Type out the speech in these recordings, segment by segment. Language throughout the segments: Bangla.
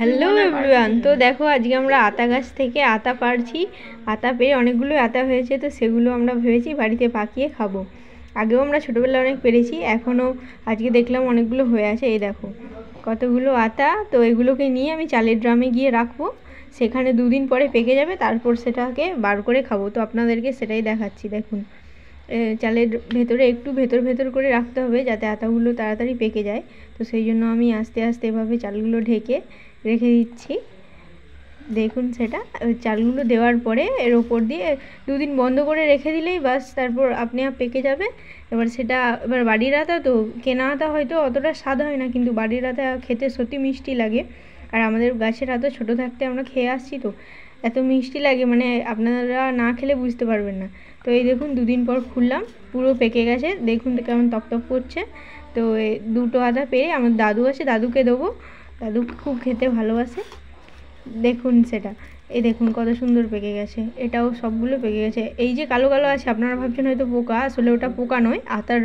হ্যালো এভরিওয়ান, তো দেখো আজকে আমরা আতা গাছ থেকে আতা পাড়ছি। আতা পেরে অনেকগুলো আতা হয়েছে, তো সেগুলো আমরা ভেবেছি বাড়িতে পাকিয়ে খাবো। আগেও আমরা ছোটোবেলায় অনেক পেরেছি, এখনও আজকে দেখলাম অনেকগুলো হয়ে আছে। এই দেখো কতগুলো আতা। তো এগুলোকে নিয়ে আমি চালের ড্রামে গিয়ে রাখবো, সেখানে 2 দিন পরে পেকে যাবে, তারপর সেটাকে বার করে খাবো। তো আপনাদেরকে সেটাই দেখাচ্ছি। দেখুন চালের ভেতরে একটু ভেতর করে রাখতে হবে যাতে আতাগুলো তাড়াতাড়ি পেকে যায়। তো সেই জন্য আমি আস্তে আস্তে এভাবে চালগুলো ঢেকে রেখে দিচ্ছি। দেখুন সেটা চালগুলো দেওয়ার পরে এর ওপর দিয়ে 2 দিন বন্ধ করে রেখে দিলেই বাস, তারপর আপনি আপ পেকে যাবে। এবার বাড়ির আতা, তো কেনা আতা হয়তো অতটা স্বাদ হয় না, কিন্তু বাড়ির আতা খেতে সত্যি মিষ্টি লাগে। আর আমাদের গাছের আতা ছোটো থাকতে আমরা খেয়ে আসছি, তো এত মিষ্টি লাগে, মানে আপনারা না খেলে বুঝতে পারবেন না। তো এই দেখুন 2 দিন পর খুললাম, পুরো পেকে গেছে। দেখুন তো কেমন তপ করছে। তো এই 2টো আতা পেরে আমার দাদু আছে, দাদুকে দেবো। দাদু খুব খেতে ভালোবাসে। দেখুন সেটা, এই দেখুন কত সুন্দর পেকে গেছে। এটাও সবগুলো পেকে গেছে। এই যে কালো কালো আছে, আপনারা ভাবছেন হয়তো পোকা, আসলে ওটা পোকা নয়, আতার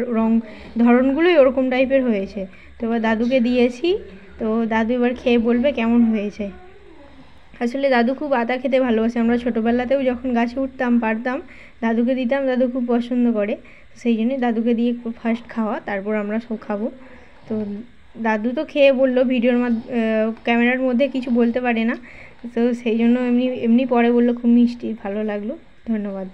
ধরনগুলোই ওরকম টাইপের হয়েছে। তো এবার দাদুকে দিয়েছি, তো দাদু এবার খেয়ে বলবে কেমন হয়েছে। আসলে দাদু খুব আতা খেতে ভালোবাসে। আমরা ছোটোবেলাতেও যখন গাছে উঠতাম পারতাম, দাদুকে দিতাম, দাদু খুব পছন্দ করে। সেই জন্যই দাদুকে দিয়ে ফার্স্ট খাওয়া, তারপর আমরা সব খাবো। তো দাদু তো খেয়ে বললো, ক্যামেরার মধ্যে কিছু বলতে পারে না, তো সেই জন্য এমনি পরে বললো খুব মিষ্টি, ভালো লাগলো। ধন্যবাদ।